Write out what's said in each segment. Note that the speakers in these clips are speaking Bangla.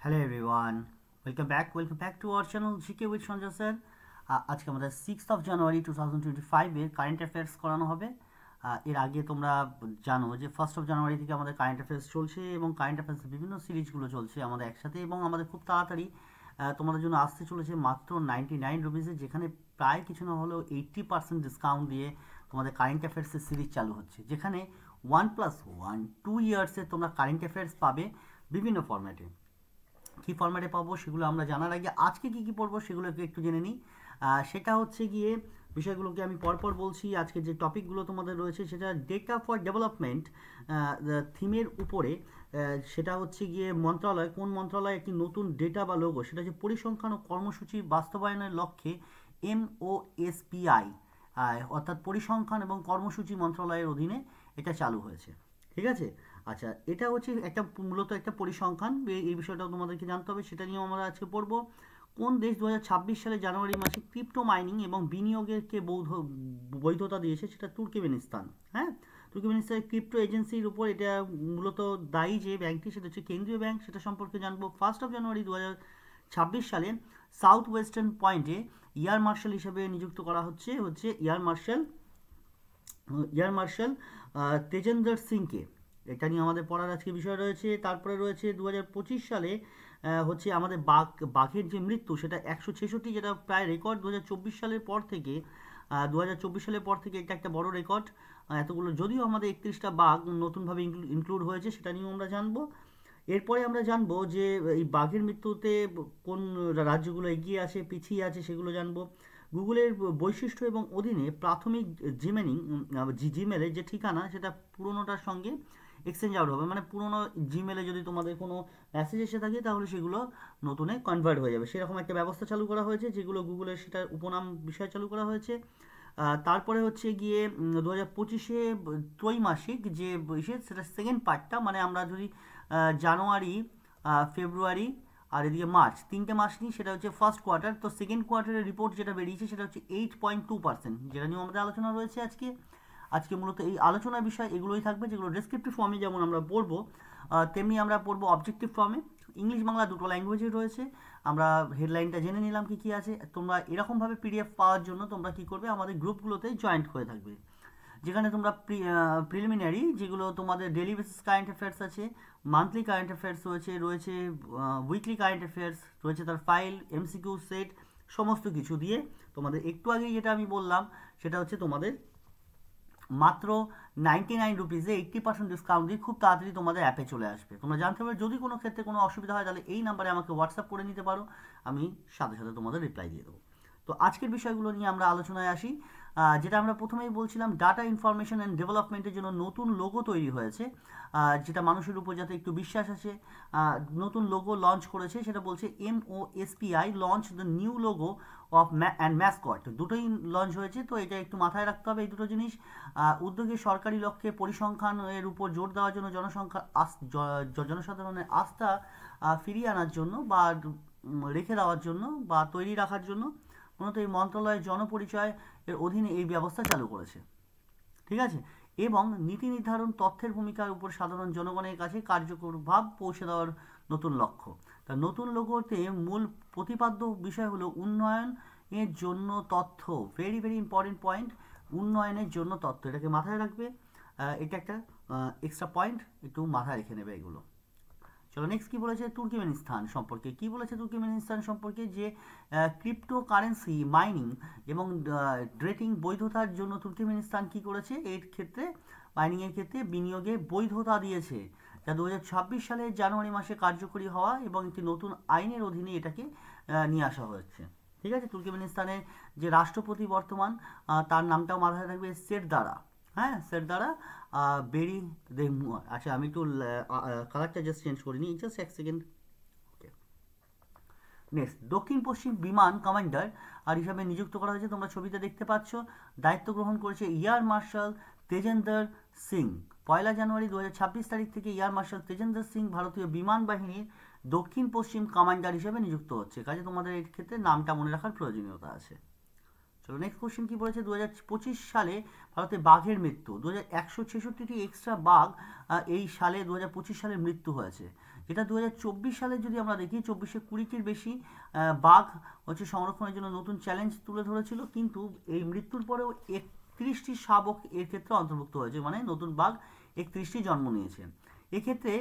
Hello everyone, welcome back to our channel GK with Sanjay sir. আজকে আমাদের 6 জানুয়ারি 2025-এর কারেন্ট অ্যাফেয়ার্স করানো হবে। এর আগে তোমরা জানো যে 1 জানুয়ারি থেকে আমাদের কারেন্ট অ্যাফেয়ার্স চলছে এবং কারেন্ট অ্যাফেয়ার্সের বিভিন্ন সিরিজগুলো চলছে আমাদের একসাথে, এবং আমাদের খুব তাড়াতাড়ি তোমাদের জন্য আসতে চলেছে মাত্র 99 রুপিসে, যেখানে প্রায় কিছু না হলেও 80% ডিসকাউন্ট দিয়ে তোমাদের কারেন্ট অ্যাফেয়ার্সের সিরিজ চালু হচ্ছে, যেখানে 1+1 2 ইয়ার্সে তোমরা কারেন্ট অ্যাফেয়ার্স পাবে বিভিন্ন ফরম্যাটে। কী ফরম্যাটে পাবো সেগুলো আমরা জানার আগে আজকে কী কী পড়বো সেগুলোকে একটু জেনে নিই। সেটা হচ্ছে গিয়ে বিষয়গুলোকে আমি পরপর বলছি। আজকে যে টপিকগুলো তোমাদের রয়েছে সেটা ডেটা ফর ডেভেলপমেন্ট থিমের উপরে। সেটা হচ্ছে গিয়ে কোন মন্ত্রণালয় একটি নতুন ডেটা বা লোগো, সেটা হচ্ছে পরিসংখ্যান ও কর্মসূচি বাস্তবায়নের লক্ষ্যে MOSPI, অর্থাৎ পরিসংখ্যান এবং কর্মসূচি মন্ত্রণালয়ের অধীনে এটা চালু হয়েছে। ঠিক আছে। আচ্ছা, এটা হচ্ছে মূলত একটা পরিসংখ্যান, এই বিষয়টাও তোমাদেরকে জানতে হবে, সেটা নিয়েও আমরা আজকে পড়বো। কোন দেশ 2026 সালে জানুয়ারি মাসে ক্রিপ্টো মাইনিং এবং বিনিয়োগেরকে বৈধতা দিয়েছে, সেটা তুর্কমেনিস্তান। হ্যাঁ, তুর্কমেনিস্তানের ক্রিপ্টো এজেন্সির উপর এটা মূলত দায়ী যে ব্যাংকটি, সেটা হচ্ছে কেন্দ্রীয় ব্যাংক, সেটা সম্পর্কে জানবো। 1 জানুয়ারি 2026 সালে সাউথ ওয়েস্টার্ন পয়েন্টে এয়ার মার্শাল হিসেবে নিযুক্ত করা হচ্ছে এয়ার মার্শাল তেজেন্দ্র সিংকে। এটা নিয়ে আমাদের পড়ার আজকে বিষয় রয়েছে। তারপরে রয়েছে 2025 সালে হচ্ছে আমাদের বাঘের যে মৃত্যু, সেটা 166, যেটা প্রায় রেকর্ড 2024 সালের পর থেকে। 2024 সালের পর থেকে এটা একটা বড় রেকর্ড। এতগুলো, যদিও আমাদের 31টা বাঘ নতুনভাবে ইনক্লুড হয়েছে, সেটা নিয়েও আমরা জানবো। এরপরে আমরা জানবো যে এই বাঘের মৃত্যুতে কোন রাজ্যগুলো এগিয়ে আছে, পিছিয়ে আছে, সেগুলো জানবো। গুগলের বৈশিষ্ট্য এবং অধীনে প্রাথমিক জিমেলের যে ঠিকানা, সেটা পুরোনোটার সঙ্গে এক্সচেঞ্জ আউট হবে, মানে পুরোনো জিমেলে যদি তোমাদের কোনো মেসেজ এসে থাকে তাহলে সেগুলো নতুনে কনভার্ট হয়ে যাবে, সেরকম একটা ব্যবস্থা চালু করা হয়েছে, যেগুলো গুগলের সেটার উপনাম বিষয় চালু করা হয়েছে। তারপরে হচ্ছে গিয়ে 2025-এ ত্রৈমাসিক যে সেটা সেকেন্ড পার্টটা, মানে আমরা যদি জানুয়ারি, ফেব্রুয়ারি আর এদিকে মার্চ, 3টে মাস নিই, সেটা হচ্ছে ফার্স্ট কোয়ার্টার। তো সেকেন্ড কোয়ার্টারের রিপোর্ট যেটা বেরিয়েছে সেটা হচ্ছে 8.2%, যেটা নিয়ে আমাদের আলোচনা রয়েছে আজকে। মূলত এই আলোচনার বিষয় এগুলোই থাকবে, যেগুলো ডেসক্রিপটিভ ফর্মে যেমন আমরা পড়বো, তেমনি আমরা পড়বো অবজেক্টিভ ফর্মে। ইংলিশ বাংলা দুটো ল্যাঙ্গুয়েজে রয়েছে। আমরা হেডলাইনটা জেনে নিলাম কী কী আছে। তোমরা এরকমভাবে PDF পাওয়ার জন্য তোমরা কী করবে, আমাদের গ্রুপগুলোতে জয়েন্ট হয়ে থাকবে, যেখানে তোমরা প্রিলিমিনারি যেগুলো তোমাদের ডেলি বেসিস কারেন্ট অ্যাফেয়ার্স আছে, মান্থলি কারেন্ট অ্যাফেয়ার্স রয়েছে উইকলি কারেন্ট অ্যাফেয়ার্স রয়েছে, তার ফাইল, MCQ সেট, সমস্ত কিছু দিয়ে তোমাদের একটু আগেই যেটা আমি বললাম, সেটা হচ্ছে তোমাদের মাত্র 99 রুপিসে 80% ডিসকাউন্ট দিয়ে খুব তাড়াতাড়ি তোমাদের অ্যাপে চলে আসবে। তোমরা জানতে পারবে, যদি কোনো ক্ষেত্রে কোনো অসুবিধা হয় তাহলে এই নাম্বারে আমাকে হোয়াটসঅ্যাপ করে নিতে পারো, আমি সাথে সাথে তোমাদের রিপ্লাই দিয়ে দেবো। তো আজকের বিষয়গুলো নিয়ে আমরা আলোচনায় আসি। যেটা আমরা প্রথমেই বলছিলাম, ডাটা ইনফরমেশন অ্যান্ড ডেভেলপমেন্টের জন্য নতুন লোগো তৈরি হয়েছে, যেটা মানুষের উপর যাতে একটু বিশ্বাস আছে। নতুন লোগো লঞ্চ করেছে, সেটা বলছে MOSPI launch the new logo of and mascot, দুটোই লঞ্চ হয়েছে। তো এটা একটু মাথায় রাখতে হবে এই দুটো জিনিস। উদ্যোগে সরকারি লক্ষ্যে পরিসংখ্যানের উপর জোর দেওয়ার জন্য, জনসাধারণের আস্থা ফিরিয়ে আনার জন্য, বা রেখে দেওয়ার জন্য, বা তৈরি রাখার জন্য মূলত এই মন্ত্রণালয় জনপরিচয় এর অধীনে এই ব্যবস্থা চালু করেছে। ঠিক আছে। এবং নীতি নির্ধারণ তথ্যের ভূমিকার উপর সাধারণ জনগণের কাছে কার্যকর ভাব পৌঁছে দেওয়ার নতুন লক্ষ্য। তা নতুন লোগোতে মূল প্রতিপাদ্য বিষয় হলো উন্নয়নের জন্য তথ্য। ভেরি ভেরি ইম্পর্টেন্ট পয়েন্ট, উন্নয়নের জন্য তথ্য, এটাকে মাথায় রাখবে। এটা একটা এক্সট্রা পয়েন্ট, একটু মাথায় রেখে নেবে এগুলো। চলো নেক্সট কী বলেছে তুর্কমেনিস্তান সম্পর্কে। তুর্কমেনিস্তান সম্পর্কে যে ক্রিপ্টো কারেন্সি মাইনিং এবং ড্রেটিং বৈধতার জন্য তুর্কমেনিস্তান কী করেছে, এর ক্ষেত্রে মাইনিংয়ের ক্ষেত্রে বিনিয়োগে বৈধতা দিয়েছে, যা 2026 সালের জানুয়ারি মাসে কার্যকরী হওয়া এবং একটি নতুন আইনের অধীনে এটাকে নিয়ে আসা হয়েছে। ঠিক আছে। তুর্কমেনিস্তানের যে রাষ্ট্রপতি বর্তমান, তার নামটাও মাথায় থাকবে, সেরদারা। হ্যাঁ, সেরদারা বেরি দেহমুয়ার। আচ্ছা, আমি একটু কালারটা জাস্ট চেঞ্জ করে নিই, জাস্ট এক সেকেন্ড। ওকে, নেক্সট, দক্ষিণ পশ্চিম বিমান কমান্ডার আর হিসাবে নিযুক্ত করা হয়েছে, তোমরা ছবিতে দেখতে পাচ্ছ। দায়িত্ব গ্রহণ করেছে এয়ার মার্শাল তেজেন্দর সিং। 1 জানুয়ারি 2026 তারিখ থেকে এয়ার মার্শাল তেজেন্দর সিং ভারতীয় বিমান বাহিনীর দক্ষিণ পশ্চিম কমান্ডার হিসেবে নিযুক্ত হচ্ছে। কাজে তোমাদের এর ক্ষেত্রে নামটা মনে রাখার প্রয়োজনীয়তা আছে। চলো নেক্সট কোশ্চেন কি বলেছে, 2025 সালে ভারতে বাঘের মৃত্যু, 166টি এক্সট্রা বাঘ এই সালে 2025 সালে মৃত্যু হয়েছে, যেটা 2024 সালে যদি আমরা দেখি 2420টির বেশি বাঘ হচ্ছে সংরক্ষণের জন্য নতুন চ্যালেঞ্জ তুলে ধরেছিল, কিন্তু এই মৃত্যুর পরেও 31টি শাবক এর ক্ষেত্রে অন্তর্ভুক্ত হয়েছে, মানে নতুন বাঘ 31টি জন্ম নিয়েছে। এক্ষেত্রে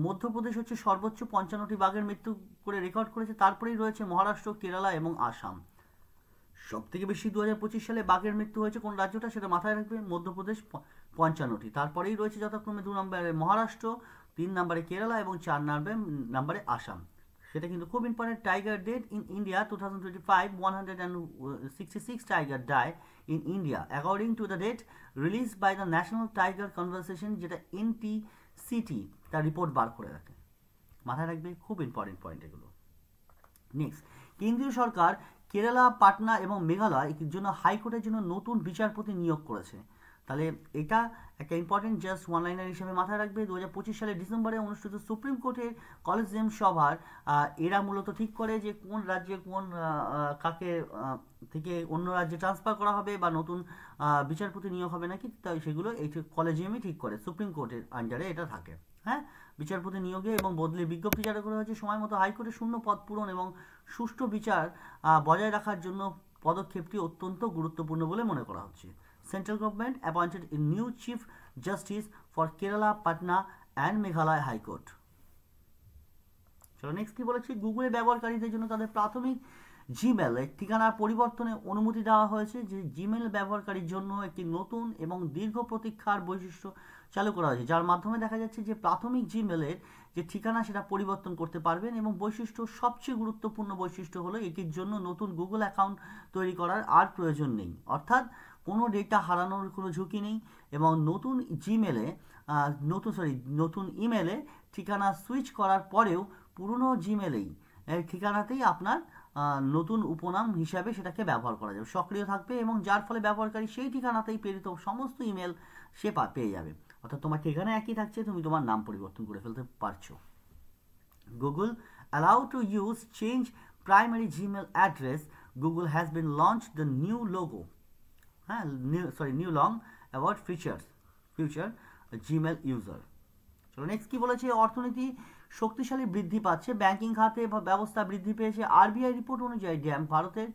মধ্যপ্রদেশ হচ্ছে সর্বোচ্চ 55টি বাঘের মৃত্যু করে রেকর্ড করেছে, তারপরেই রয়েছে মহারাষ্ট্র, কেরালা এবং আসাম। সব থেকে বেশি 2025 সালে বাঘের মৃত্যু হয়েছে কোন রাজ্যটা, সেটা মাথায় রাখবে, মধ্যপ্রদেশ 55টি। তারপরেই রয়েছে যথাক্রমে 2 নম্বরে মহারাষ্ট্র, 3 নম্বরে কেরালা এবং 4 নম্বরে আসাম। সেটা কিন্তু খুব important. Tiger dead in India 2025, 166 tiger die in India according to the date release by the national tiger conservation, যেটা NTCT তার রিপোর্ট বার করে রাখে। মাথায় রাখবে, খুব ইম্পর্টেন্ট পয়েন্ট এগুলো। নেক্সট, কেন্দ্রীয় সরকার কেরালা, পাটনা এবং মেঘালয় এর জন্য হাইকোর্টের জন্য নতুন বিচারপতি নিয়োগ করেছে। তাহলে এটা একটা ইম্পর্টেন্ট জাস্ট ওয়ান লাইনার হিসেবে মাথায় রাখবে। 2025 সালের ডিসেম্বরে অনুষ্ঠিত সুপ্রিম কোর্টের কলেজিয়াম সভার এরা মূলত ঠিক করে যে কোন রাজ্যে কোন কাকে থেকে অন্য রাজ্যে ট্রান্সফার করা হবে বা নতুন বিচারপতি নিয়োগ হবে নাকি, তাই সেগুলো এই কলেজিয়ামই ঠিক করে, সুপ্রিম কোর্টের আন্ডারে এটা থাকে। হ্যাঁ, বিচারপতি নিয়োগে এবং বদলে বিজ্ঞপ্তি জারি করা হয়েছে। সময় মতো হাইকোর্টের শূন্য পদ পূরণ এবং সুষ্ঠু বিচার বজায় রাখার জন্য পদক্ষেপটি অত্যন্ত গুরুত্বপূর্ণ বলে মনে করা হচ্ছে। Central government appointed a new chief justice for Kerala, Patna and Meghalaya high court. চলো নেক্সট কি বলেছি, গুগলের ব্যবহারকারীদের জন্য তাদের প্রাথমিক জিমেল ঠিকানার পরিবর্তনে অনুমতি দেওয়া হয়েছে। যে জিমেল ব্যবহারকারীর জন্য একটি নতুন এবং দীর্ঘ প্রতীক্ষার বৈশিষ্ট্য চালু করা হয়েছে, যার মাধ্যমে দেখা যাচ্ছে যে প্রাথমিক জিমেলের যে ঠিকানা সেটা পরিবর্তন করতে পারবেন। এবং বৈশিষ্ট্য, সবচেয়ে গুরুত্বপূর্ণ বৈশিষ্ট্য হলো এটির জন্য নতুন গুগল অ্যাকাউন্ট তৈরি করার আর প্রয়োজন নেই, অর্থাৎ কোনো ডেটা হারানোর কোনো ঝুঁকি নেই। এবং নতুন নতুন ইমেলে ঠিকানা সুইচ করার পরেও পুরনো জিমেলেই ঠিকানাতেই আপনার নতুন উপনাম হিসাবে সেটাকে ব্যবহার করা যাবে, সক্রিয় থাকবে, এবং যার ফলে ব্যবহারকারী সেই ঠিকানাতেই প্রেরিত সমস্ত ইমেল সে পেয়ে যাবে। অর্থাৎ তোমার ঠিকানা একই থাকছে, তুমি তোমার নাম পরিবর্তন করে ফেলতে পারছো। Google allow to use change primary Gmail address, Google has been launch the new logo, হ্যাঁ new long award future Gmail user. চলো নেক্সট কি বলেছে, অর্থনীতি শক্তিশালী বৃদ্ধি পাচ্ছে, ব্যাংকিং খাতে ব্যবস্থা বৃদ্ধি পেয়েছে। আরবিআই রিপোর্ট অনুযায়ী ভারতের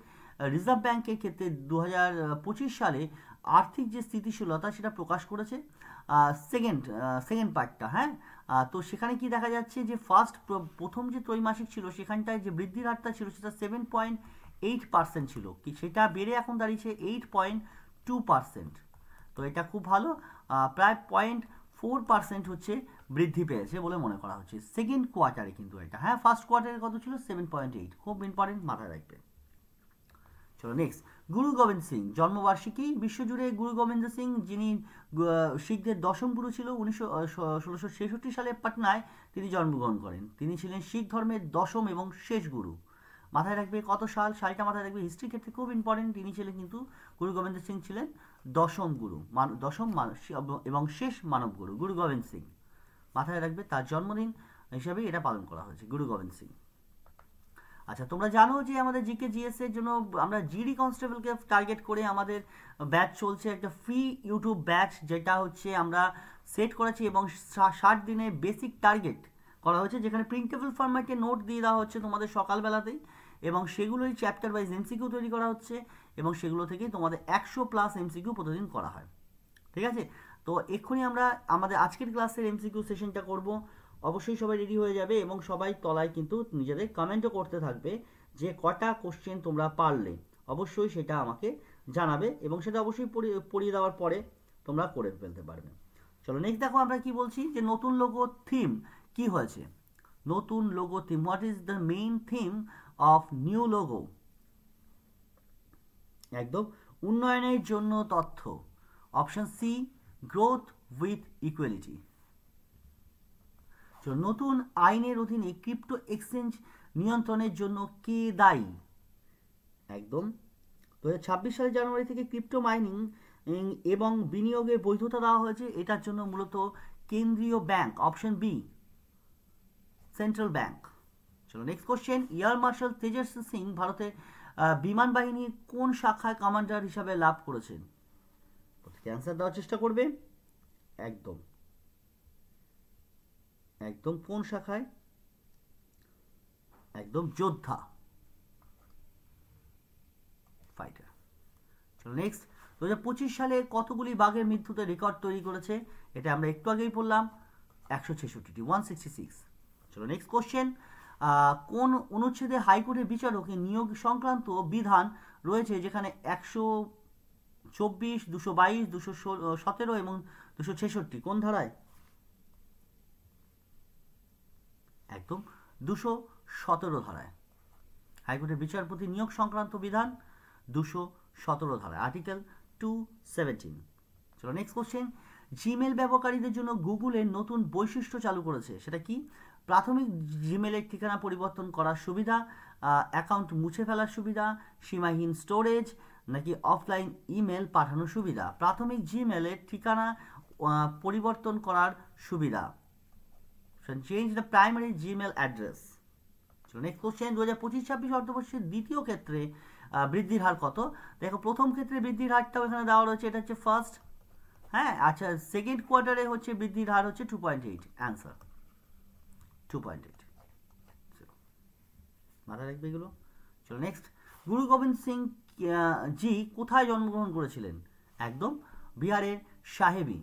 রিজার্ভ ব্যাংকের ক্ষেত্রে 2025 সালে আর্থিক যে স্থিতিশীলতা সেটা প্রকাশ করেছে। সেকেন্ড পার্টটা, হ্যাঁ, তো সেখানে কি দেখা যাচ্ছে যে প্রথম যে ত্রৈমাসিক ছিল সেখানটায় যে বৃদ্ধির হারটা ছিল সেটা 7.8% ছিল, সেটা বেড়ে এখন দাঁড়িয়েছে 8.2%। তো এটা খুব ভালো, প্রায় 0.4% হচ্ছে বৃদ্ধি পেয়েছে বলে মনে করা হচ্ছে সেকেন্ড কোয়ার্টারে, কিন্তু এটা, হ্যাঁ, ফার্স্ট কোয়ার্টারে কত ছিল, 7.8, খুব ইম্পর্টেন্ট, মাথায় রাখবে। চলো নেক্সট, গুরু গোবিন্দ সিং জন্মবার্ষিকী। বিশ্বজুড়ে গুরু গোবিন্দ সিং, যিনি শিখদের দশম গুরু ছিল, 1666 সালে পাটনায় তিনি জন্মগ্রহণ করেন। তিনি ছিলেন শিখ ধর্মের দশম এবং শেষ গুরু। মাথায় রাখবে কত সালটা মাথায় রাখবে, হিস্ট্রির ক্ষেত্রে খুব ইম্পর্টেন্ট। তিনি ছিলেন কিন্তু গুরু গোবিন্দ সিং ছিলেন দশম গুরু, এবং শেষ মানব গুরু, গুরু গোবিন্দ সিং। মাথায় রাখবে তার জন্মদিন হিসাবে এটা পালন করা হয়েছে, গুরু গোবিন্দ সিং। আচ্ছা, তোমরা জানো যে আমাদের জিকে জিএস এর জন্য আমরা জিডি কনস্টেবলকে টার্গেট করে আমাদের ব্যাচ চলছে, একটা ফ্রি ইউটিউব ব্যাচ, যেটা হচ্ছে আমরা সেট করেছি এবং 60 দিনে বেসিক টার্গেট করা হয়েছে, যেখানে প্রিন্টেবল ফরম্যাটে নোট দিয়ে দেওয়া হচ্ছে তোমাদের সকালবেলাতেই, এবং সেগুলোই চ্যাপ্টার ওয়াইজ এমসিকিউ তৈরি করা হচ্ছে, এবং সেগুলো থেকেই তোমাদের 100+ এমসিকিউ প্রতিদিন করা হয়। ঠিক আছে, তো এক্ষুনি আমরা আমাদের আজকের ক্লাসের এমসিকিউ সেশনটা করব। অবশ্যই সবাই রেডি হয়ে যাবে, এবং সবাই তলায় কিন্তু নিজেদের কমেন্টও করতে থাকবে যে কটা কোশ্চেন তোমরা পারলে। অবশ্যই সেটা আমাকে জানাবে, এবং সেটা অবশ্যই পড়িয়ে দেওয়ার পরে তোমরা করে ফেলতে পারবে। চলো নেক্সট দেখো আমরা কি বলছি, যে নতুন লোগো থিম কি হয়েছে। নতুন logo theme, what is the main theme of new logo? একদম উন্নয়নের জন্য তথ্য। Option C, growth with equality. নতুন আইনের অধীনে ক্রিপ্টো এক্সচেঞ্জ নিয়ন্ত্রণের জন্য কে দায়ী? একদম 2026 সালের জানুয়ারি থেকে ক্রিপ্টো মাইনিং এবং বিনিয়োগের বৈধতা দেওয়া হয়েছে, এটার জন্য মূলত কেন্দ্রীয় bank. Option B, central bank. চলো next question, air marshal Tejaswi Singh ভারতের বিমান বাহিনীর কোন শাখায় কমান্ডার হিসাবে লাভ করেছেন? অ্যান্সার দেওয়ার চেষ্টা করবে। একদম একদম কোন শাখায়? একদম যোদ্ধা, ফাইটার। চলো নেক্সট, 2025 সালে কতগুলি বাঘের মৃত্যুতে রেকর্ড তৈরি করেছে? এটা আমরা একটু আগেই পড়লাম, 166টি, 166। চলো নেক্সট কোশ্চেন, কোন অনুচ্ছেদে হাইকোর্টের বিচারকের নিয়োগ সংক্রান্ত বিধান রয়েছে যেখানে 124, 222, 217 এবং 266? কোন ধারায়? একদম 217 ধারায়। হাইকোর্টের বিচারপতি নিয়োগ সংক্রান্ত বিধান 217 ধারায়, আর্টিকেল 217। চলো নেক্সট কোশ্চেন, জিমেল ব্যবহারকারীদের জন্য গুগলের নতুন বৈশিষ্ট্য চালু করেছে, সেটা কি? প্রাথমিক জিমেলের ঠিকানা পরিবর্তন করার সুবিধা, অ্যাকাউন্ট মুছে ফেলার সুবিধা, সীমাহীন স্টোরেজ, নাকি অফলাইন ইমেল পাঠানোর সুবিধা? প্রাথমিক জিমেলের ঠিকানা পরিবর্তন করার সুবিধা, change the primary Gmail address. চলো নেক্সট কোশ্চেন, 2025-26 অর্থবর্ষের দ্বিতীয় ক্ষেত্রে বৃদ্ধির হার কত? দেখো প্রথম ক্ষেত্রে বৃদ্ধির হারটাও এখানে দেওয়া রয়েছে, এটা হচ্ছে ফার্স্ট। হ্যাঁ আচ্ছা, সেকেন্ড কোয়ার্টারে হচ্ছে বৃদ্ধির হার হচ্ছে 2.8, অ্যান্সার 2.8। মাথায় রাখবে এগুলো। চলো নেক্সট, গুরু গোবিন্দ সিং জি কোথায় জন্মগ্রহণ করেছিলেন? একদম বিহারের সাহেবি।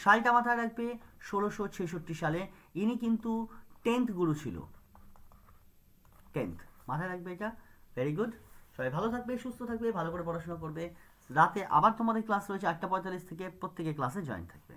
সালটা মাথায় রাখবে, 1666 সালে। ইনি কিন্তু 10th গুরু ছিল, 10th, মাথায় রাখবে এটা। Very good. সবাই ভালো থাকবে, সুস্থ থাকবে, ভালো করে পড়াশোনা করবে। রাতে আবার তোমাদের ক্লাস রয়েছে 8টা 45 থেকে, প্রত্যেকে ক্লাসে জয়েন থাকবে।